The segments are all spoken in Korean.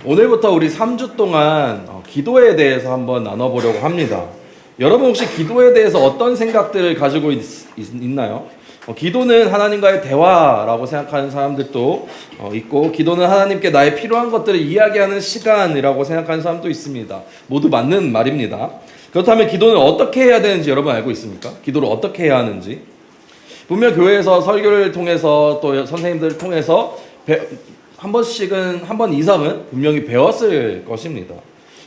오늘부터 우리 3주 동안 기도에 대해서 한번 나눠보려고 합니다. 여러분 혹시 기도에 대해서 어떤 생각들을 가지고 있나요? 기도는 하나님과의 대화라고 생각하는 사람들도 있고, 기도는 하나님께 나의 필요한 것들을 이야기하는 시간이라고 생각하는 사람도 있습니다. 모두 맞는 말입니다. 그렇다면 기도는 어떻게 해야 되는지 여러분 알고 있습니까? 기도를 어떻게 해야 하는지. 분명 교회에서 설교를 통해서 또 선생님들을 통해서 한 번 이상은 분명히 배웠을 것입니다.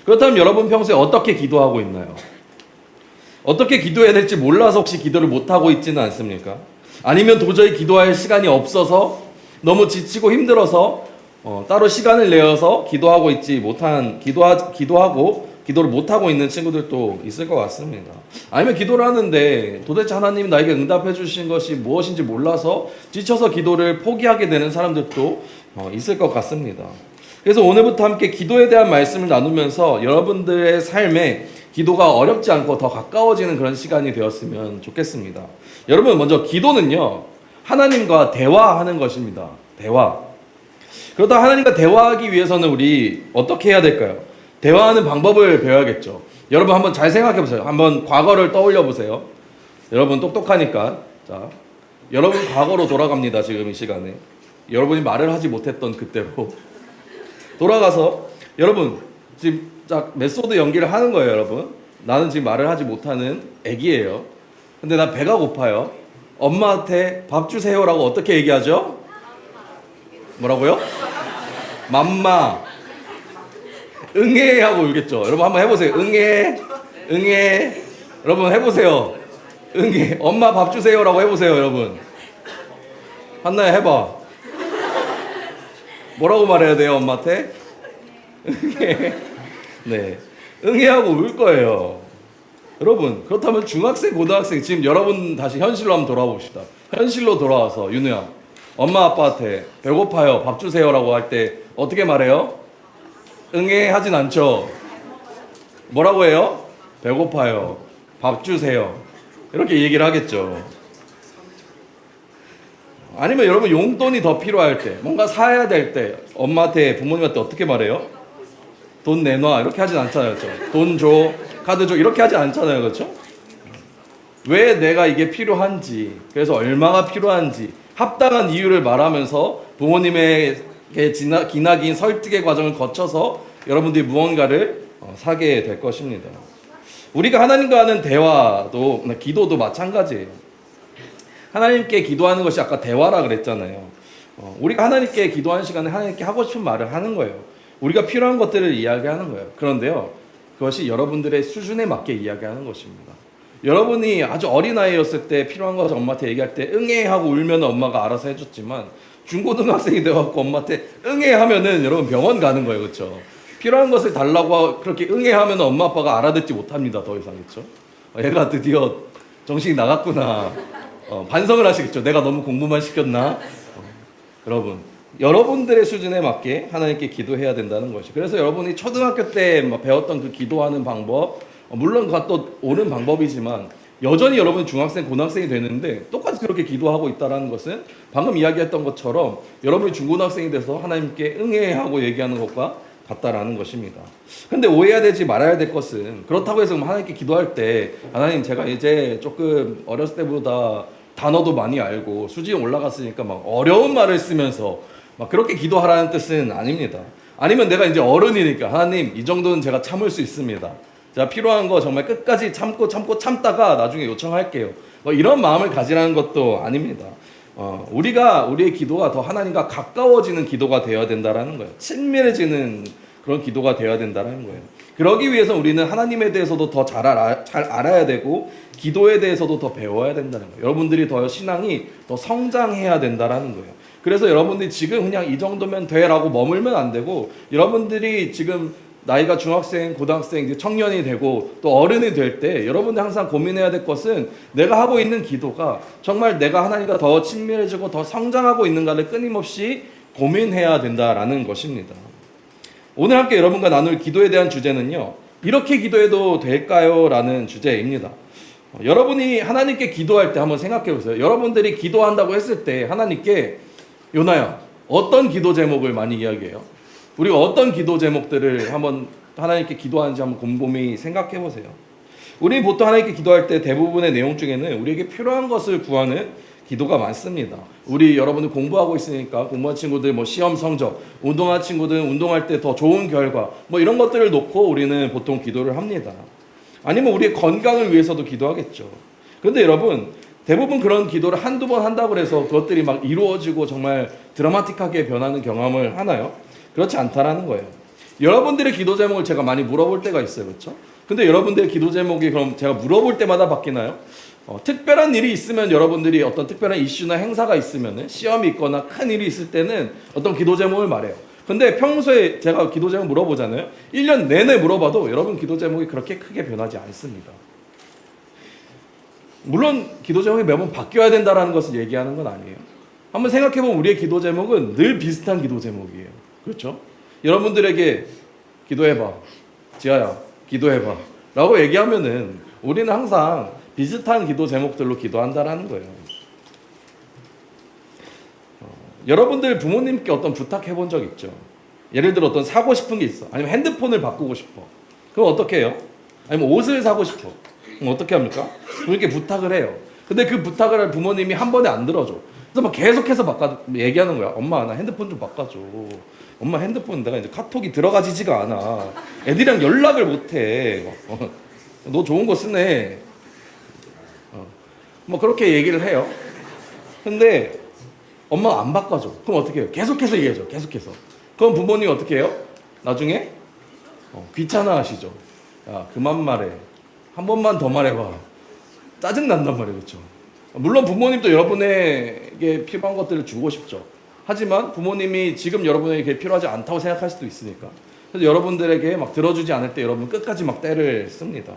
그렇다면 여러분 평소에 어떻게 기도하고 있나요? 어떻게 기도해야 될지 몰라서 혹시 기도를 못하고 있지는 않습니까? 아니면 도저히 기도할 시간이 없어서 너무 지치고 힘들어서 따로 시간을 내어서 기도하고 있지 못한 기도를 못하고 있는 친구들도 있을 것 같습니다. 아니면 기도를 하는데 도대체 하나님이 나에게 응답해 주신 것이 무엇인지 몰라서 지쳐서 기도를 포기하게 되는 사람들도 있을 것 같습니다. 그래서 오늘부터 함께 기도에 대한 말씀을 나누면서 여러분들의 삶에 기도가 어렵지 않고 더 가까워지는 그런 시간이 되었으면 좋겠습니다. 여러분, 먼저 기도는요, 하나님과 대화하는 것입니다. 대화. 그렇다 하나님과 대화하기 위해서는 우리 어떻게 해야 될까요? 대화하는 방법을 배워야겠죠. 여러분 한번 잘 생각해 보세요. 한번 과거를 떠올려 보세요. 여러분 똑똑하니까. 자, 여러분 과거로 돌아갑니다. 지금 이 시간에. 여러분이 말을 하지 못했던 그때로 돌아가서 여러분 지금 딱 메소드 연기를 하는 거예요. 여러분, 나는 지금 말을 하지 못하는 애기예요. 근데 나 배가 고파요. 엄마한테 밥 주세요라고 어떻게 얘기하죠? 뭐라고요? 맘마. 응애 하고 울겠죠. 여러분 한번 해보세요. 응애, 응애. 여러분 해보세요. 응애. 엄마 밥 주세요라고 해보세요. 여러분 한나야 해봐. 뭐라고 말해야 돼요? 엄마한테? 응애. 네, 응애하고 울 거예요. 여러분, 그렇다면 중학생, 고등학생, 지금 여러분 다시 현실로 한번 돌아봅시다. 현실로 돌아와서 윤우야, 엄마 아빠한테 배고파요, 밥 주세요라고 할 때 어떻게 말해요? 응애 하진 않죠. 뭐라고 해요? 배고파요, 밥 주세요, 이렇게 얘기를 하겠죠. 아니면 여러분 용돈이 더 필요할 때, 뭔가 사야 될 때 엄마한테, 부모님한테 어떻게 말해요? 돈 내놔 이렇게 하진 않잖아요. 그렇죠? 돈 줘, 카드 줘 이렇게 하지 않잖아요. 그렇죠? 왜 내가 이게 필요한지, 그래서 얼마가 필요한지 합당한 이유를 말하면서 부모님에게 기나긴 설득의 과정을 거쳐서 여러분들이 무언가를 사게 될 것입니다. 우리가 하나님과 하는 대화도, 기도도 마찬가지예요. 하나님께 기도하는 것이 아까 대화라 그랬잖아요. 우리가 하나님께 기도하는 시간에 하나님께 하고 싶은 말을 하는 거예요. 우리가 필요한 것들을 이야기하는 거예요. 그런데요, 그것이 여러분들의 수준에 맞게 이야기하는 것입니다. 여러분이 아주 어린아이였을 때 필요한 것을 엄마한테 얘기할 때 응애 하고 울면 엄마가 알아서 해줬지만, 중고등학생이 되어갖고 엄마한테 응애 하면은 여러분 병원 가는 거예요. 그렇죠? 필요한 것을 달라고 그렇게 응애 하면 엄마 아빠가 알아듣지 못합니다. 더 이상. 그렇죠? 얘가 드디어 정신이 나갔구나. 반성을 하시겠죠. 내가 너무 공부만 시켰나? 여러분들의 수준에 맞게 하나님께 기도해야 된다는 것이. 그래서 여러분이 초등학교 때 배웠던 그 기도하는 방법, 물론 그것도 옳은 방법이지만 여전히 여러분이 중학생, 고등학생이 되는데 똑같이 그렇게 기도하고 있다는 것은 방금 이야기했던 것처럼 여러분이 중고등학생이 돼서 하나님께 응애하고 얘기하는 것과 같다라는 것입니다. 근데 오해해야 되지 말아야 될 것은, 그렇다고 해서 하나님께 기도할 때 하나님, 제가 이제 조금 어렸을 때보다 단어도 많이 알고 수준이 올라갔으니까 막 어려운 말을 쓰면서 막 그렇게 기도하라는 뜻은 아닙니다. 아니면 내가 이제 어른이니까 하나님, 이 정도는 제가 참을 수 있습니다. 제가 필요한 거 정말 끝까지 참다가 나중에 요청할게요. 이런 마음을 가지라는 것도 아닙니다. 우리의 기도가 더 하나님과 가까워지는 기도가 되어야 된다라는 거예요. 친밀해지는 그런 기도가 되어야 된다라는 거예요. 그러기 위해서 우리는 하나님에 대해서도 더 잘 알아야 되고, 기도에 대해서도 더 배워야 된다는 거예요. 여러분들이 더 신앙이 더 성장해야 된다라는 거예요. 그래서 여러분들이 지금 그냥 이 정도면 돼라고 머물면 안 되고, 여러분들이 지금 나이가 중학생, 고등학생, 이제 청년이 되고 또 어른이 될 때 여러분들이 항상 고민해야 될 것은, 내가 하고 있는 기도가 정말 내가 하나님과 더 친밀해지고 더 성장하고 있는가를 끊임없이 고민해야 된다라는 것입니다. 오늘 함께 여러분과 나눌 기도에 대한 주제는요, 이렇게 기도해도 될까요? 라는 주제입니다. 여러분이 하나님께 기도할 때 한번 생각해 보세요. 여러분들이 기도한다고 했을 때 하나님께, 요나야, 어떤 기도 제목을 많이 이야기해요? 우리가 어떤 기도 제목들을 한번 하나님께 기도하는지 한번 곰곰이 생각해 보세요. 우리 보통 하나님께 기도할 때 대부분의 내용 중에는 우리에게 필요한 것을 구하는 기도가 많습니다. 우리 여러분들 공부하고 있으니까 공부한 친구들 뭐 시험 성적, 운동한 친구들은 운동할 때 더 좋은 결과 뭐 이런 것들을 놓고 우리는 보통 기도를 합니다. 아니면 우리의 건강을 위해서도 기도하겠죠. 그런데 여러분 대부분 그런 기도를 한두 번 한다고 해서 그것들이 막 이루어지고 정말 드라마틱하게 변하는 경험을 하나요? 그렇지 않다라는 거예요. 여러분들의 기도 제목을 제가 많이 물어볼 때가 있어요. 그렇죠? 근데 여러분들의 기도 제목이 그럼 제가 물어볼 때마다 바뀌나요? 특별한 일이 있으면 여러분들이 어떤 특별한 이슈나 행사가 있으면 시험이 있거나 큰 일이 있을 때는 어떤 기도 제목을 말해요. 근데 평소에 제가 기도 제목 물어보잖아요. 1년 내내 물어봐도 여러분 기도 제목이 그렇게 크게 변하지 않습니다. 물론 기도 제목이 매번 바뀌어야 된다는 것을 얘기하는 건 아니에요. 한번 생각해보면 우리의 기도 제목은 늘 비슷한 기도 제목이에요. 그렇죠? 여러분들에게 기도해봐, 지아야 기도해봐 라고 얘기하면은 우리는 항상 비슷한 기도 제목들로 기도한다라는 거예요. 여러분들 부모님께 어떤 부탁해 본 적 있죠? 예를 들어 어떤 사고 싶은 게 있어. 아니면 핸드폰을 바꾸고 싶어. 그럼 어떻게 해요? 아니면 옷을 사고 싶어. 그럼 어떻게 합니까? 그렇게 부탁을 해요. 근데 그 부탁을 할 부모님이 한 번에 안 들어줘. 그래서 막 계속해서 얘기하는 거야. 엄마 나 핸드폰 좀 바꿔줘. 엄마 핸드폰 내가 이제 카톡이 들어가지지가 않아. 애들이랑 연락을 못해. 너 좋은 거 쓰네. 뭐 그렇게 얘기를 해요. 근데 엄마가 안 바꿔줘. 그럼 어떻게 해요? 계속해서 얘기해줘. 계속해서. 그럼 부모님이 어떻게 해요? 나중에 귀찮아 하시죠. 야 그만 말해. 한 번만 더 말해봐. 짜증난단 말이에요. 그렇죠? 물론 부모님도 여러분에게 필요한 것들을 주고 싶죠. 하지만 부모님이 지금 여러분에게 필요하지 않다고 생각할 수도 있으니까. 그래서 여러분들에게 막 들어주지 않을 때 여러분 끝까지 막 때를 씁니다.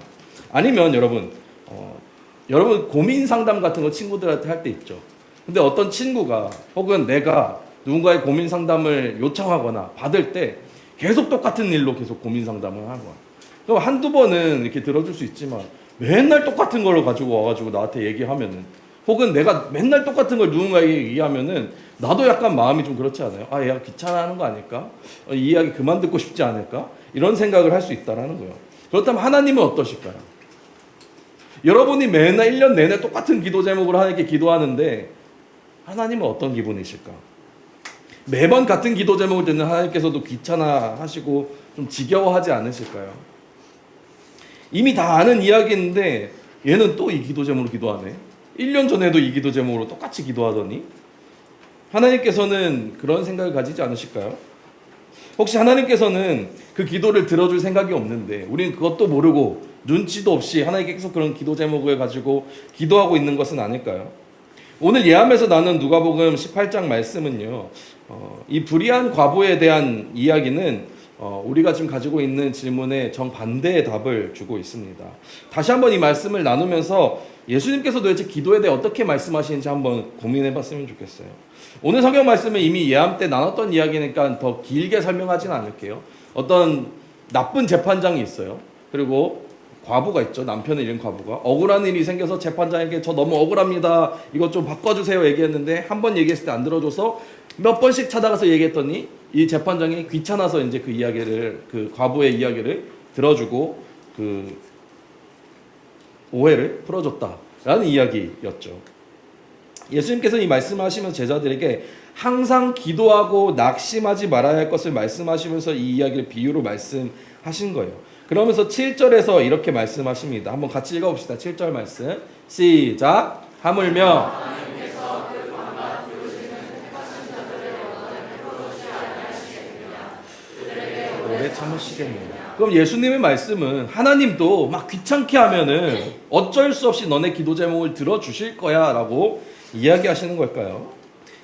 아니면 여러분 고민 상담 같은 거 친구들한테 할 때 있죠. 근데 어떤 친구가 혹은 내가 누군가의 고민 상담을 요청하거나 받을 때 계속 똑같은 일로 계속 고민 상담을 하는 거야. 그럼 한두 번은 이렇게 들어줄 수 있지만 맨날 똑같은 걸 가지고 와가지고 나한테 얘기하면은 혹은 내가 맨날 똑같은 걸 누군가에게 얘기하면은 나도 약간 마음이 좀 그렇지 않아요? 아, 얘가 귀찮아하는 거 아닐까? 이 이야기 그만 듣고 싶지 않을까? 이런 생각을 할 수 있다라는 거예요. 그렇다면 하나님은 어떠실까요? 여러분이 맨날 1년 내내 똑같은 기도 제목으로 하나님께 기도하는데 하나님은 어떤 기분이실까? 매번 같은 기도 제목을 듣는 하나님께서도 귀찮아하시고 좀 지겨워하지 않으실까요? 이미 다 아는 이야기인데 얘는 또 이 기도 제목으로 기도하네. 1년 전에도 이 기도 제목으로 똑같이 기도하더니 하나님께서는 그런 생각을 가지지 않으실까요? 혹시 하나님께서는 그 기도를 들어줄 생각이 없는데 우리는 그것도 모르고 눈치도 없이 하나님께 계속 그런 기도 제목을 가지고 기도하고 있는 것은 아닐까요? 오늘 예암에서 나눈 누가복음 18장 말씀은요. 이 불의한 과부에 대한 이야기는 우리가 지금 가지고 있는 질문에 정반대의 답을 주고 있습니다. 다시 한번 이 말씀을 나누면서 예수님께서 도대체 기도에 대해 어떻게 말씀하시는지 한번 고민해 봤으면 좋겠어요. 오늘 성경 말씀은 이미 예암 때 나눴던 이야기니까 더 길게 설명하지는 않을게요. 어떤 나쁜 재판장이 있어요. 그리고 과부가 있죠. 남편을 잃은 과부가 억울한 일이 생겨서 재판장에게 저 너무 억울합니다. 이것 좀 바꿔주세요 얘기했는데 한 번 얘기했을 때 안 들어줘서 몇 번씩 찾아가서 얘기했더니 이 재판장이 귀찮아서 이제 그 이야기를 그 과부의 이야기를 들어주고 그 오해를 풀어줬다라는 이야기였죠. 예수님께서 이 말씀하시면서 제자들에게 항상 기도하고 낙심하지 말아야 할 것을 말씀하시면서 이 이야기를 비유로 말씀하신 거예요. 그러면서 7절에서 이렇게 말씀하십니다. 한번 같이 읽어봅시다. 7절 말씀 시작. 하물며 오래 참으시겠느냐. 그럼 예수님의 말씀은 하나님도 막 귀찮게 하면은 어쩔 수 없이 너네 기도 제목을 들어주실 거야 라고 이야기하시는 걸까요?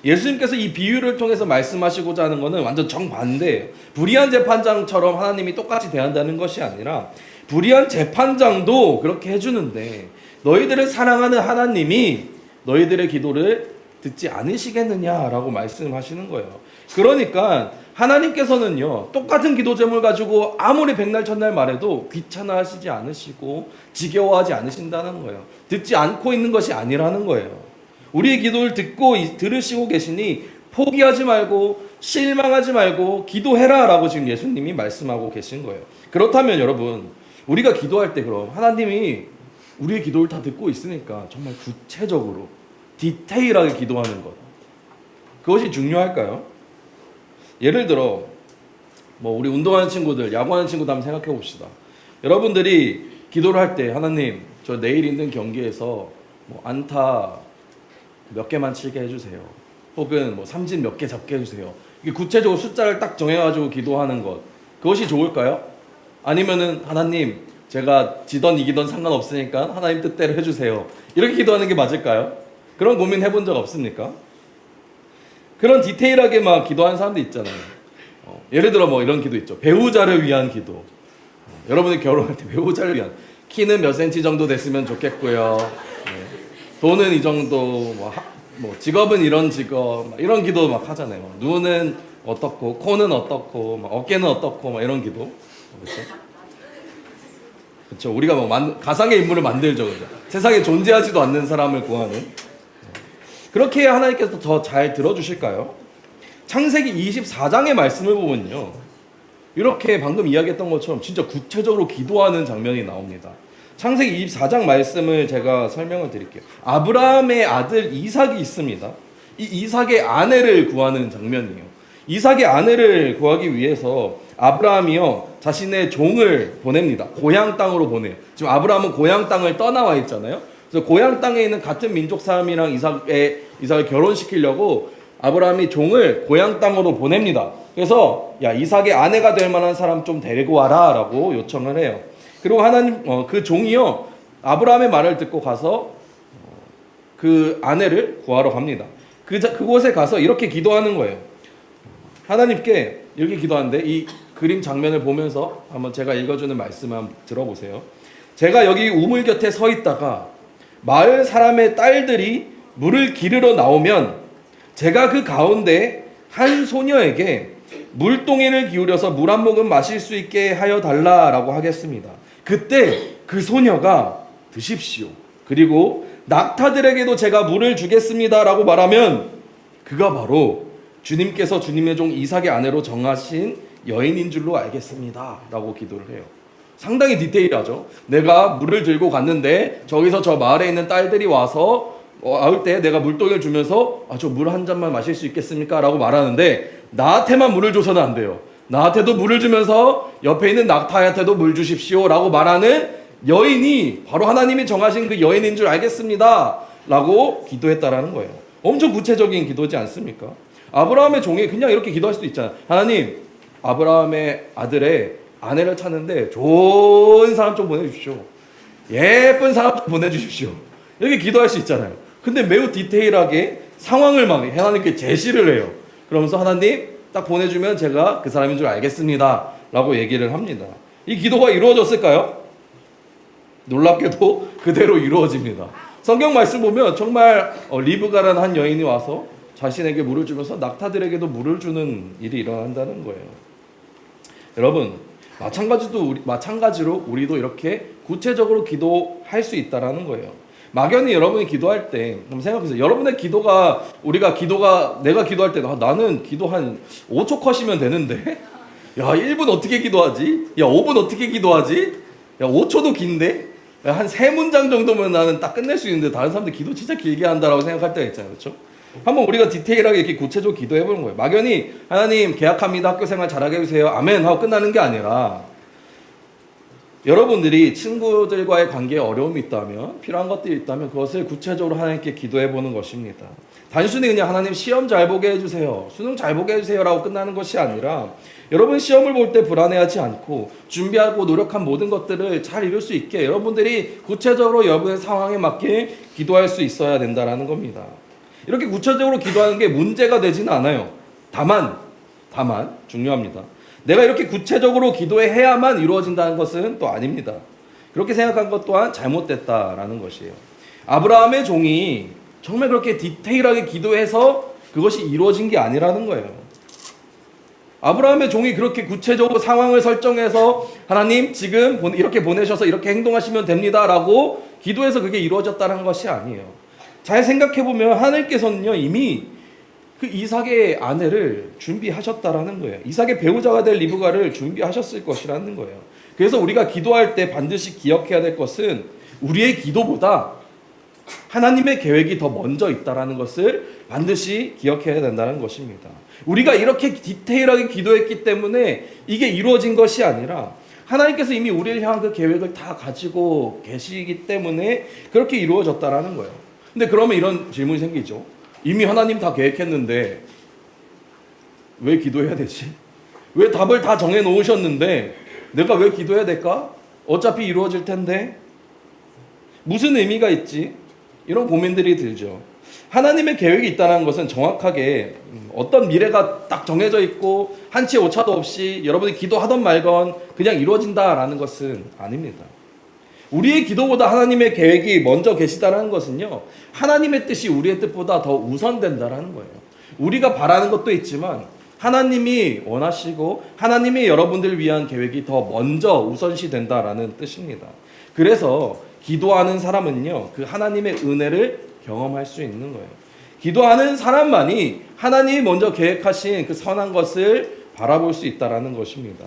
예수님께서 이 비유를 통해서 말씀하시고자 하는 것은 완전 정반대예요. 불의한 재판장처럼 하나님이 똑같이 대한다는 것이 아니라 불의한 재판장도 그렇게 해주는데 너희들을 사랑하는 하나님이 너희들의 기도를 듣지 않으시겠느냐라고 말씀하시는 거예요. 그러니까 하나님께서는요 똑같은 기도 제목을 가지고 아무리 백날 천날 말해도 귀찮아하시지 않으시고 지겨워하지 않으신다는 거예요. 듣지 않고 있는 것이 아니라는 거예요. 우리의 기도를 듣고 들으시고 계시니 포기하지 말고 실망하지 말고 기도해라 라고 지금 예수님이 말씀하고 계신 거예요. 그렇다면 여러분, 우리가 기도할 때 그럼 하나님이 우리의 기도를 다 듣고 있으니까 정말 구체적으로 디테일하게 기도하는 것, 그것이 중요할까요? 예를 들어 뭐 우리 운동하는 친구들, 야구하는 친구들 한번 생각해 봅시다. 여러분들이 기도를 할 때 하나님, 저 내일 있는 경기에서 뭐 안타 몇 개만 치게 해주세요. 혹은 뭐 삼진 몇 개 잡게 해주세요. 이게 구체적으로 숫자를 딱 정해가지고 기도하는 것, 그것이 좋을까요? 아니면은 하나님, 제가 지던 이기던 상관없으니까 하나님 뜻대로 해주세요, 이렇게 기도하는 게 맞을까요? 그런 고민 해본 적 없습니까? 그런 디테일하게 막 기도하는 사람도 있잖아요. 예를 들어 뭐 이런 기도 있죠. 배우자를 위한 기도. 여러분이 결혼할 때 배우자를 위한, 키는 몇 센치 정도 됐으면 좋겠고요. 네. 돈은 이 정도, 뭐 직업은 이런 직업, 이런 기도 막 하잖아요. 눈은 어떻고, 코는 어떻고, 어깨는 어떻고, 막 이런 기도. 그렇죠? 그렇죠. 우리가 뭐 가상의 인물을 만들죠, 그죠? 세상에 존재하지도 않는 사람을 구하는. 그렇게 해야 하나님께서 더 잘 들어주실까요? 창세기 24장의 말씀을 보면요, 이렇게 방금 이야기했던 것처럼 진짜 구체적으로 기도하는 장면이 나옵니다. 창세기 24장 말씀을 제가 설명을 드릴게요. 아브라함의 아들 이삭이 있습니다. 이 이삭의 아내를 구하는 장면이에요. 이삭의 아내를 구하기 위해서 아브라함이요, 자신의 종을 보냅니다. 고향 땅으로 보내요. 지금 아브라함은 고향 땅을 떠나와 있잖아요. 그래서 고향 땅에 있는 같은 민족 사람이랑 이삭을 결혼시키려고 아브라함이 종을 고향 땅으로 보냅니다. 그래서 야, 이삭의 아내가 될 만한 사람 좀 데리고 와라 라고 요청을 해요. 그리고 하나님, 그 종이요, 아브라함의 말을 듣고 가서 그 아내를 구하러 갑니다. 그곳에 가서 이렇게 기도하는 거예요. 하나님께 이렇게 기도하는데, 이 그림 장면을 보면서 한번 제가 읽어주는 말씀 한번 들어보세요. 제가 여기 우물 곁에 서 있다가 마을 사람의 딸들이 물을 기르러 나오면 제가 그 가운데 한 소녀에게 물동이를 기울여서 물 한 모금 마실 수 있게 하여 달라라고 하겠습니다. 그때 그 소녀가 드십시오, 그리고 낙타들에게도 제가 물을 주겠습니다라고 말하면 그가 바로 주님께서 주님의 종 이삭의 아내로 정하신 여인인 줄로 알겠습니다 라고 기도를 해요. 상당히 디테일하죠. 내가 물을 들고 갔는데 저기서 저 마을에 있는 딸들이 와서 나올 때 내가 물동이를 주면서 저 물 한 잔만 마실 수 있겠습니까? 라고 말하는데, 나한테만 물을 줘서는 안 돼요. 나한테도 물을 주면서 옆에 있는 낙타한테도 물 주십시오 라고 말하는 여인이 바로 하나님이 정하신 그 여인인 줄 알겠습니다 라고 기도했다라는 거예요. 엄청 구체적인 기도지 않습니까? 아브라함의 종이 그냥 이렇게 기도할 수도 있잖아요. 하나님, 아브라함의 아들의 아내를 찾는데 좋은 사람 좀 보내주십시오, 예쁜 사람 좀 보내주십시오, 이렇게 기도할 수 있잖아요. 근데 매우 디테일하게 상황을 막 하나님께 제시를 해요. 그러면서 하나님 딱 보내주면 제가 그 사람인 줄 알겠습니다 라고 얘기를 합니다. 이 기도가 이루어졌을까요? 놀랍게도 그대로 이루어집니다. 성경 말씀 보면 정말 리브가라는 한 여인이 와서 자신에게 물을 주면서 낙타들에게도 물을 주는 일이 일어난다는 거예요. 여러분, 마찬가지로 우리도 이렇게 구체적으로 기도할 수 있다라는 거예요. 막연히 여러분이 기도할 때 한번 생각해보세요. 여러분의 기도가, 내가 기도할 때 나는 기도 한 5초 컷이면 되는데 야, 1분 어떻게 기도하지? 야, 5분 어떻게 기도하지? 야, 5초도 긴데? 야, 한 3문장 정도면 나는 딱 끝낼 수 있는데 다른 사람들 기도 진짜 길게 한다라고 생각할 때가 있잖아요. 그렇죠? 한번 우리가 디테일하게 이렇게 구체적으로 기도해보는 거예요. 막연히 하나님 계약합니다, 학교생활 잘하게 해주세요, 아멘 하고 끝나는 게 아니라, 여러분들이 친구들과의 관계에 어려움이 있다면, 필요한 것들이 있다면 그것을 구체적으로 하나님께 기도해보는 것입니다. 단순히 그냥 하나님 시험 잘 보게 해주세요, 수능 잘 보게 해주세요 라고 끝나는 것이 아니라, 여러분 시험을 볼 때 불안해하지 않고 준비하고 노력한 모든 것들을 잘 이룰 수 있게 여러분들이 구체적으로 여러분의 상황에 맞게 기도할 수 있어야 된다는 겁니다. 이렇게 구체적으로 기도하는 게 문제가 되지는 않아요. 다만 중요합니다. 내가 이렇게 구체적으로 기도해야만 이루어진다는 것은 또 아닙니다. 그렇게 생각한 것 또한 잘못됐다라는 것이에요. 아브라함의 종이 정말 그렇게 디테일하게 기도해서 그것이 이루어진 게 아니라는 거예요. 아브라함의 종이 그렇게 구체적으로 상황을 설정해서 하나님 지금 이렇게 보내셔서 이렇게 행동하시면 됩니다 라고 기도해서 그게 이루어졌다는 것이 아니에요. 잘 생각해보면 하나님께서는요, 이미 그 이삭의 아내를 준비하셨다라는 거예요. 이삭의 배우자가 될 리브가를 준비하셨을 것이라는 거예요. 그래서 우리가 기도할 때 반드시 기억해야 될 것은 우리의 기도보다 하나님의 계획이 더 먼저 있다라는 것을 반드시 기억해야 된다는 것입니다. 우리가 이렇게 디테일하게 기도했기 때문에 이게 이루어진 것이 아니라 하나님께서 이미 우리를 향한 그 계획을 다 가지고 계시기 때문에 그렇게 이루어졌다라는 거예요. 근데 그러면 이런 질문이 생기죠. 이미 하나님 다 계획했는데 왜 기도해야 되지? 왜 답을 다 정해 놓으셨는데 내가 왜 기도해야 될까? 어차피 이루어질 텐데 무슨 의미가 있지? 이런 고민들이 들죠. 하나님의 계획이 있다는 것은 정확하게 어떤 미래가 딱 정해져 있고 한치 오차도 없이 여러분이 기도하던 말건 그냥 이루어진다라는 것은 아닙니다. 우리의 기도보다 하나님의 계획이 먼저 계시다는 것은요, 하나님의 뜻이 우리의 뜻보다 더 우선된다라는 거예요. 우리가 바라는 것도 있지만 하나님이 원하시고 하나님이 여러분들을 위한 계획이 더 먼저 우선시 된다라는 뜻입니다. 그래서 기도하는 사람은요, 그 하나님의 은혜를 경험할 수 있는 거예요. 기도하는 사람만이 하나님이 먼저 계획하신 그 선한 것을 바라볼 수 있다라는 것입니다.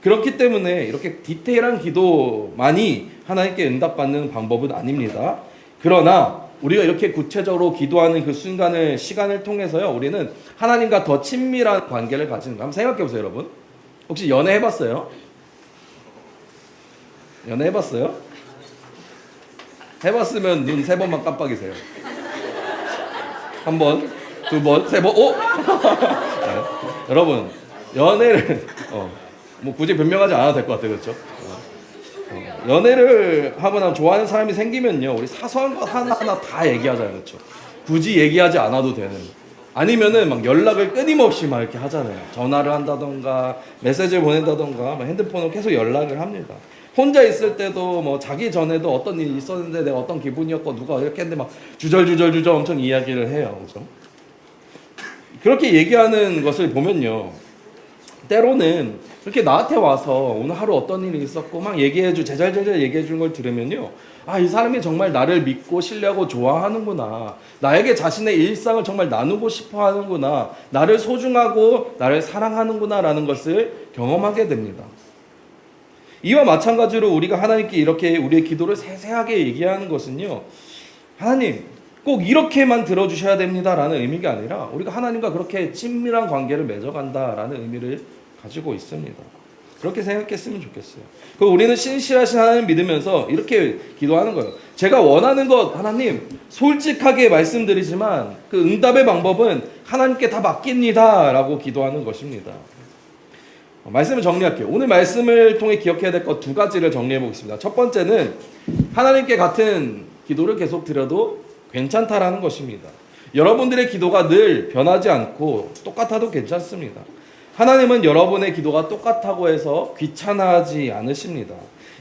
그렇기 때문에 이렇게 디테일한 기도만이 하나님께 응답받는 방법은 아닙니다. 그러나 우리가 이렇게 구체적으로 기도하는 그 시간을 통해서요, 우리는 하나님과 더 친밀한 관계를 가지는 거. 한번 생각해 보세요, 여러분. 혹시 연애 해봤어요? 연애 해봤어요? 해봤으면 눈 3번만 깜빡이세요. 1번, 2번, 3번, 오! 네. 여러분, 연애를 뭐 굳이 변명하지 않아도 될 것 같아요, 그렇죠? 연애를 하거나 좋아하는 사람이 생기면요, 우리 사소한 것 하나하나 다 얘기하잖아요, 그렇죠? 굳이 얘기하지 않아도 되는. 아니면은 막 연락을 끊임없이 막 이렇게 하잖아요. 전화를 한다던가 메시지를 보낸다던가 핸드폰으로 계속 연락을 합니다. 혼자 있을 때도 뭐 자기 전에도 어떤 일이 있었는데 내가 어떤 기분이었고 누가 이렇게 했는데 막 주절주절 엄청 이야기를 해요, 그렇죠? 그렇게 얘기하는 것을 보면요, 때로는 그렇게 나한테 와서 오늘 하루 어떤 일이 있었고 막 제잘제잘 얘기해 주는 걸 들으면요, 아, 이 사람이 정말 나를 믿고 신뢰하고 좋아하는구나, 나에게 자신의 일상을 정말 나누고 싶어 하는구나, 나를 소중하고 나를 사랑하는구나 라는 것을 경험하게 됩니다. 이와 마찬가지로 우리가 하나님께 이렇게 우리의 기도를 세세하게 얘기하는 것은요, 하나님 꼭 이렇게만 들어주셔야 됩니다 라는 의미가 아니라 우리가 하나님과 그렇게 친밀한 관계를 맺어간다 라는 의미를 가지고 있습니다. 그렇게 생각했으면 좋겠어요. 그리고 우리는 신실하신 하나님 믿으면서 이렇게 기도하는 거예요. 제가 원하는 것 하나님 솔직하게 말씀드리지만 그 응답의 방법은 하나님께 다 맡깁니다 라고 기도하는 것입니다. 말씀을 정리할게요. 오늘 말씀을 통해 기억해야 될 것 2가지를 정리해 보겠습니다. 첫 번째는 하나님께 같은 기도를 계속 드려도 괜찮다라는 것입니다. 여러분들의 기도가 늘 변하지 않고 똑같아도 괜찮습니다. 하나님은 여러분의 기도가 똑같다고 해서 귀찮아하지 않으십니다.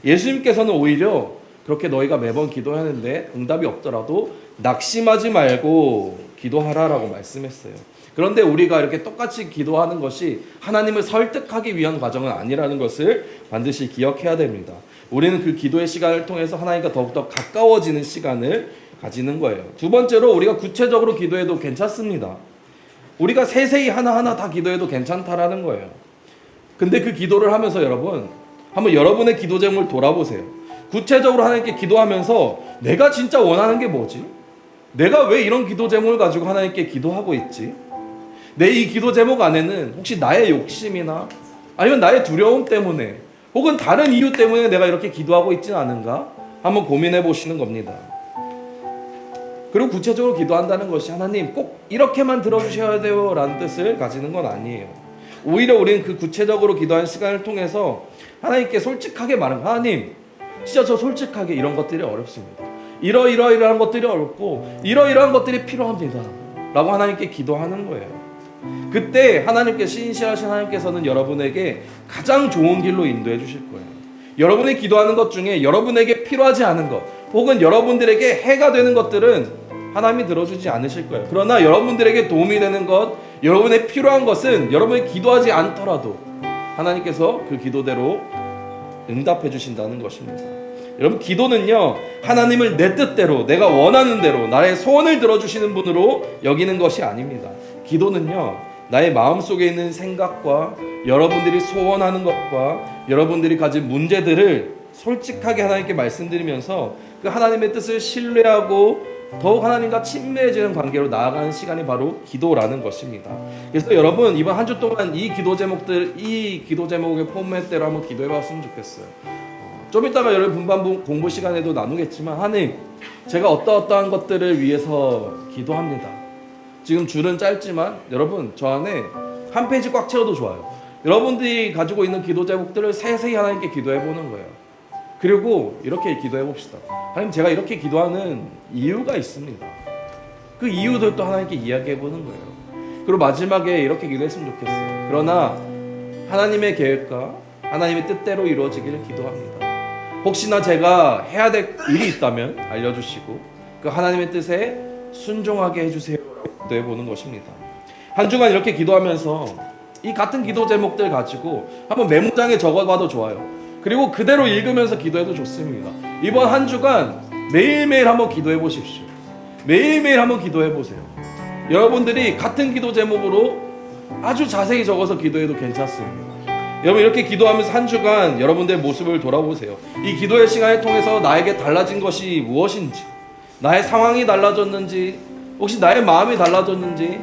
예수님께서는 오히려 그렇게 너희가 매번 기도하는데 응답이 없더라도 낙심하지 말고 기도하라라고 말씀했어요. 그런데 우리가 이렇게 똑같이 기도하는 것이 하나님을 설득하기 위한 과정은 아니라는 것을 반드시 기억해야 됩니다. 우리는 그 기도의 시간을 통해서 하나님과 더욱더 가까워지는 시간을 가지는 거예요. 2번째로 우리가 구체적으로 기도해도 괜찮습니다. 우리가 세세히 하나하나 다 기도해도 괜찮다라는 거예요. 근데 그 기도를 하면서 여러분, 한번 여러분의 기도 제목을 돌아보세요. 구체적으로 하나님께 기도하면서 내가 진짜 원하는 게 뭐지? 내가 왜 이런 기도 제목을 가지고 하나님께 기도하고 있지? 내 이 기도 제목 안에는 혹시 나의 욕심이나 아니면 나의 두려움 때문에 혹은 다른 이유 때문에 내가 이렇게 기도하고 있지는 않은가? 한번 고민해 보시는 겁니다. 그리고 구체적으로 기도한다는 것이 하나님 꼭 이렇게만 들어주셔야 돼요 라는 뜻을 가지는 건 아니에요. 오히려 우리는 그 구체적으로 기도하는 시간을 통해서 하나님께 솔직하게 말하는, 하나님 진짜 저 솔직하게 이런 것들이 어렵습니다. 이러이러한 것들이 어렵고 이러이러한 것들이 필요합니다 라고 하나님께 기도하는 거예요. 그때 신실하신 하나님께서는 여러분에게 가장 좋은 길로 인도해 주실 거예요. 여러분이 기도하는 것 중에 여러분에게 필요하지 않은 것 혹은 여러분들에게 해가 되는 것들은 하나님이 들어주지 않으실 거예요. 그러나 여러분들에게 도움이 되는 것, 여러분의 필요한 것은 여러분이 기도하지 않더라도 하나님께서 그 기도대로 응답해 주신다는 것입니다. 여러분, 기도는요, 하나님을 내 뜻대로 내가 원하는 대로 나의 소원을 들어주시는 분으로 여기는 것이 아닙니다. 기도는요, 나의 마음속에 있는 생각과 여러분들이 소원하는 것과 여러분들이 가진 문제들을 솔직하게 하나님께 말씀드리면서 그 하나님의 뜻을 신뢰하고 더욱 하나님과 친밀해지는 관계로 나아가는 시간이 바로 기도라는 것입니다. 그래서 여러분, 이번 한 주 동안 이 기도 제목의 포맷대로 한번 기도해 봤으면 좋겠어요. 좀 이따가 여러분 분반 공부 시간에도 나누겠지만, 하나님, 제가 어떠한 것들을 위해서 기도합니다. 지금 줄은 짧지만 여러분, 저 안에 한 페이지 꽉 채워도 좋아요. 여러분들이 가지고 있는 기도 제목들을 세세히 하나님께 기도해 보는 거예요. 그리고 이렇게 기도해 봅시다. 하나님, 제가 이렇게 기도하는 이유가 있습니다. 그 이유들도 하나님께 이야기해 보는 거예요. 그리고 마지막에 이렇게 기도했으면 좋겠어요. 그러나 하나님의 계획과 하나님의 뜻대로 이루어지기를 기도합니다. 혹시나 제가 해야 될 일이 있다면 알려주시고 그 하나님의 뜻에 순종하게 해주세요 라고 기도해 보는 것입니다. 한 주간 이렇게 기도하면서 이 같은 기도 제목들 가지고 한번 메모장에 적어봐도 좋아요. 그리고 그대로 읽으면서 기도해도 좋습니다. 이번 한 주간 매일매일 한번 기도해 보십시오. 매일매일 한번 기도해 보세요. 여러분들이 같은 기도 제목으로 아주 자세히 적어서 기도해도 괜찮습니다. 여러분, 이렇게 기도하면서 한 주간 여러분들의 모습을 돌아보세요. 이 기도의 시간을 통해서 나에게 달라진 것이 무엇인지, 나의 상황이 달라졌는지, 혹시 나의 마음이 달라졌는지,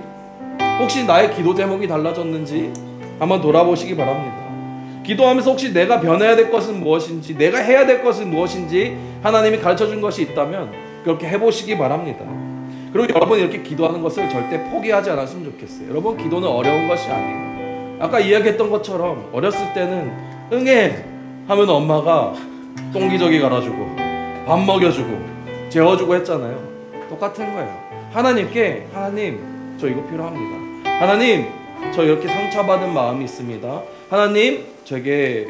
혹시 나의 기도 제목이 달라졌는지 한번 돌아보시기 바랍니다. 기도하면서 혹시 내가 변해야 될 것은 무엇인지, 내가 해야 될 것은 무엇인지 하나님이 가르쳐준 것이 있다면 그렇게 해보시기 바랍니다. 그리고 여러분이 이렇게 기도하는 것을 절대 포기하지 않았으면 좋겠어요. 여러분, 기도는 어려운 것이 아니에요. 아까 이야기했던 것처럼 어렸을 때는 응애 하면 엄마가 똥기저귀 갈아주고 밥 먹여주고 재워주고 했잖아요. 똑같은 거예요. 하나님께, 하나님, 저 이거 필요합니다. 하나님, 저 이렇게 상처받은 마음이 있습니다. 하나님, 저에게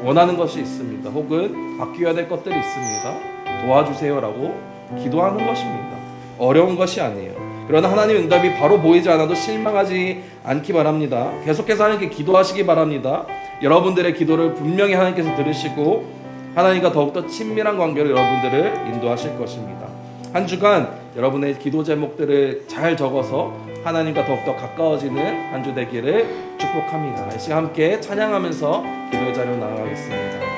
원하는 것이 있습니다. 혹은 바뀌어야 될 것들이 있습니다. 도와주세요 라고 기도하는 것입니다. 어려운 것이 아니에요. 그러나 하나님의 응답이 바로 보이지 않아도 실망하지 않기 바랍니다. 계속해서 하나님께 기도하시기 바랍니다. 여러분들의 기도를 분명히 하나님께서 들으시고 하나님과 더욱더 친밀한 관계로 여러분들을 인도하실 것입니다. 한 주간 여러분의 기도 제목들을 잘 적어서 하나님과 더욱더 가까워지는 한 주 되기를 축복합니다. 이 시간 함께 찬양하면서 기도의 자리로 나아가겠습니다.